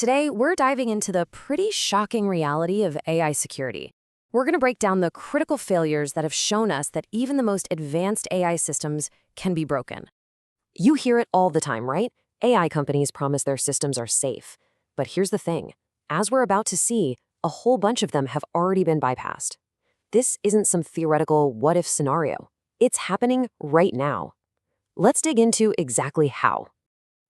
Today, we're diving into the pretty shocking reality of AI security. We're going to break down the critical failures that have shown us that even the most advanced AI systems can be broken. You hear it all the time, right? AI companies promise their systems are safe. But here's the thing. As we're about to see, a whole bunch of them have already been bypassed. This isn't some theoretical what-if scenario. It's happening right now. Let's dig into exactly how.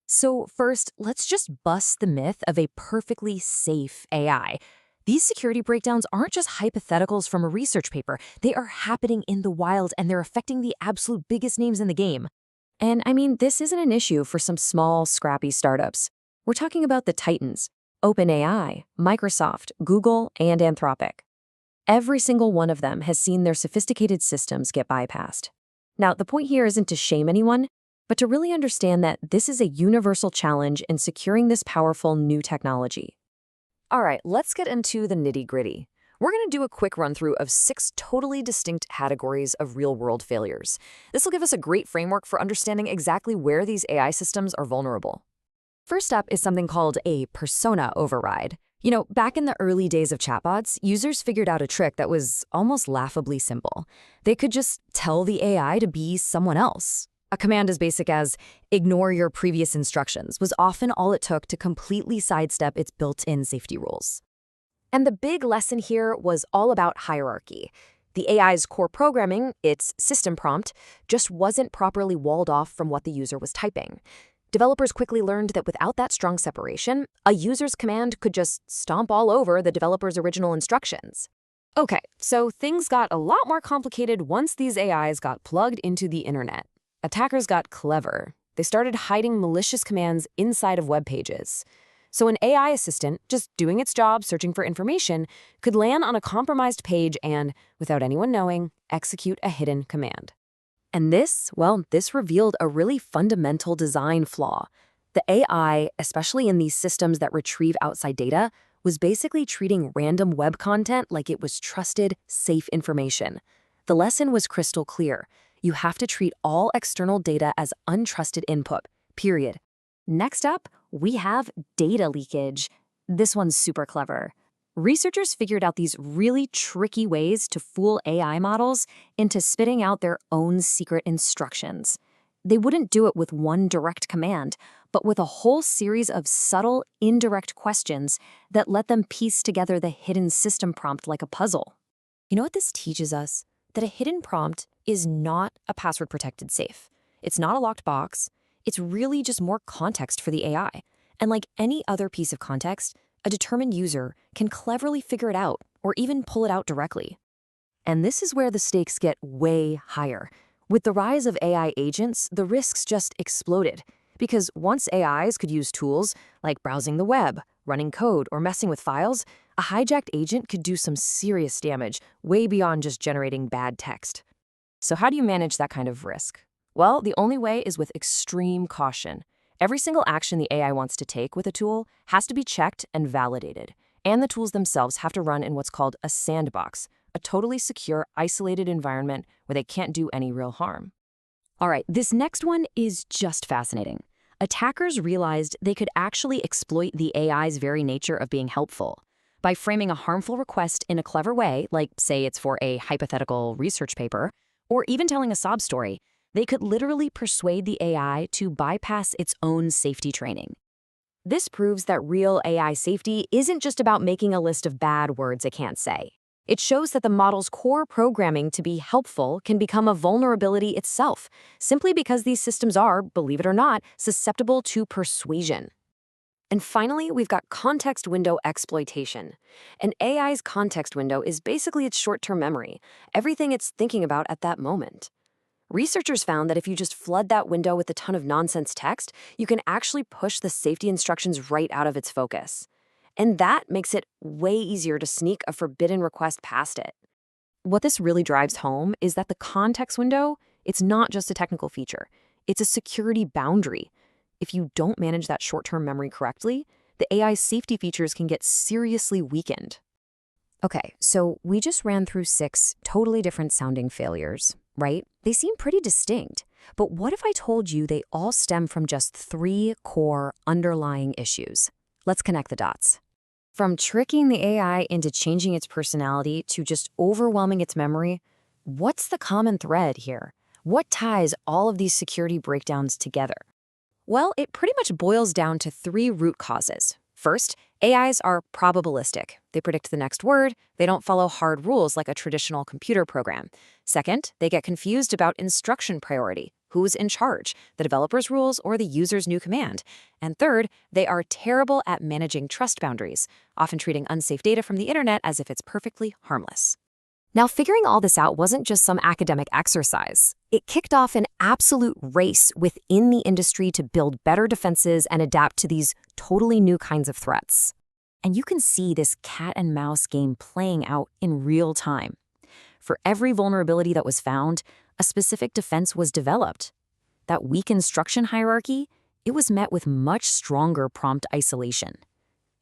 So first, let's just bust the myth of a perfectly safe AI. These security breakdowns aren't just hypotheticals from a research paper. They are happening in the wild, and they're affecting the absolute biggest names in the game. And I mean, this isn't an issue for some small, scrappy startups. We're talking about the titans: OpenAI, Microsoft, Google, and Anthropic. Every single one of them has seen their sophisticated systems get bypassed. Now, the point here isn't to shame anyone, but to really understand that this is a universal challenge in securing this powerful new technology. All right, let's get into the nitty-gritty. We're going to do a quick run-through of 6 totally distinct categories of real-world failures. This will give us a great framework for understanding exactly where these AI systems are vulnerable. First up is something called a persona override. Back in the early days of chatbots, users figured out a trick that was almost laughably simple. They could just tell the AI to be someone else. A command as basic as "ignore your previous instructions" was often all it took to completely sidestep its built-in safety rules. And the big lesson here was all about hierarchy. The AI's core programming, its system prompt, just wasn't properly walled off from what the user was typing. Developers quickly learned that without that strong separation, a user's command could just stomp all over the developer's original instructions. Okay, so things got a lot more complicated once these AIs got plugged into the internet. Attackers got clever. They started hiding malicious commands inside of web pages. So an AI assistant, just doing its job searching for information, could land on a compromised page and, without anyone knowing, execute a hidden command. And this revealed a really fundamental design flaw. The AI, especially in these systems that retrieve outside data, was basically treating random web content like it was trusted, safe information. The lesson was crystal clear. You have to treat all external data as untrusted input, period. Next up, we have data leakage. This one's super clever. Researchers figured out these really tricky ways to fool AI models into spitting out their own secret instructions. They wouldn't do it with one direct command, but with a whole series of subtle, indirect questions that let them piece together the hidden system prompt like a puzzle. You know what this teaches us? That a hidden prompt is not a password-protected safe. It's not a locked box. It's really just more context for the AI. And like any other piece of context, a determined user can cleverly figure it out or even pull it out directly. And this is where the stakes get way higher. With the rise of AI agents, the risks just exploded. Because once AIs could use tools like browsing the web, running code, or messing with files, a hijacked agent could do some serious damage, way beyond just generating bad text. So how do you manage that kind of risk? Well, the only way is with extreme caution. Every single action the AI wants to take with a tool has to be checked and validated. And the tools themselves have to run in what's called a sandbox, a totally secure, isolated environment where they can't do any real harm. All right, this next one is just fascinating. Attackers realized they could actually exploit the AI's very nature of being helpful. By framing a harmful request in a clever way, like say it's for a hypothetical research paper, or even telling a sob story, they could literally persuade the AI to bypass its own safety training. This proves that real AI safety isn't just about making a list of bad words it can't say. It shows that the model's core programming to be helpful can become a vulnerability itself, simply because these systems are, believe it or not, susceptible to persuasion. And finally, we've got context window exploitation. An AI's context window is basically its short-term memory, everything it's thinking about at that moment. Researchers found that if you just flood that window with a ton of nonsense text, you can actually push the safety instructions right out of its focus. And that makes it way easier to sneak a forbidden request past it. What this really drives home is that the context window, it's not just a technical feature. It's a security boundary. If you don't manage that short-term memory correctly, the AI's safety features can get seriously weakened. Okay, so we just ran through 6 totally different sounding failures, right? They seem pretty distinct, but what if I told you they all stem from just 3 core underlying issues? Let's connect the dots. From tricking the AI into changing its personality to just overwhelming its memory, what's the common thread here? What ties all of these security breakdowns together? Well, it pretty much boils down to three root causes. First, AIs are probabilistic. They predict the next word. They don't follow hard rules like a traditional computer program. Second, they get confused about instruction priority. Who's in charge, the developer's rules or the user's new command? And third, they are terrible at managing trust boundaries, often treating unsafe data from the internet as if it's perfectly harmless. Now, figuring all this out wasn't just some academic exercise. It kicked off an absolute race within the industry to build better defenses and adapt to these totally new kinds of threats. And you can see this cat and mouse game playing out in real time. For every vulnerability that was found, a specific defense was developed. That weak instruction hierarchy, it was met with much stronger prompt isolation.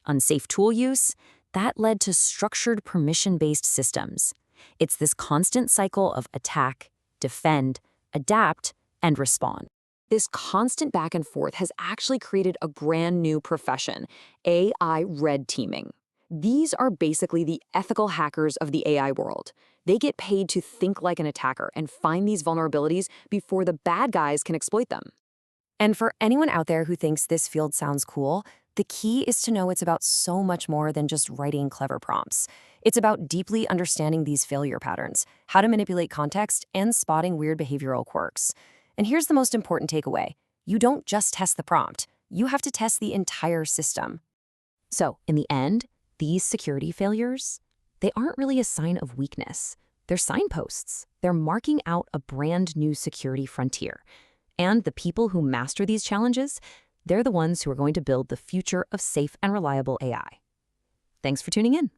Unsafe tool use, that led to structured permission-based systems. It's this constant cycle of attack, defend, adapt, and respond. This constant back and forth has actually created a brand new profession, AI red teaming. These are basically the ethical hackers of the AI world. They get paid to think like an attacker and find these vulnerabilities before the bad guys can exploit them. And for anyone out there who thinks this field sounds cool, the key is to know it's about so much more than just writing clever prompts. It's about deeply understanding these failure patterns, how to manipulate context, and spotting weird behavioral quirks. And here's the most important takeaway. You don't just test the prompt. You have to test the entire system. So, in the end, these security failures, they aren't really a sign of weakness. They're signposts. They're marking out a brand new security frontier. And the people who master these challenges, they're the ones who are going to build the future of safe and reliable AI. Thanks for tuning in.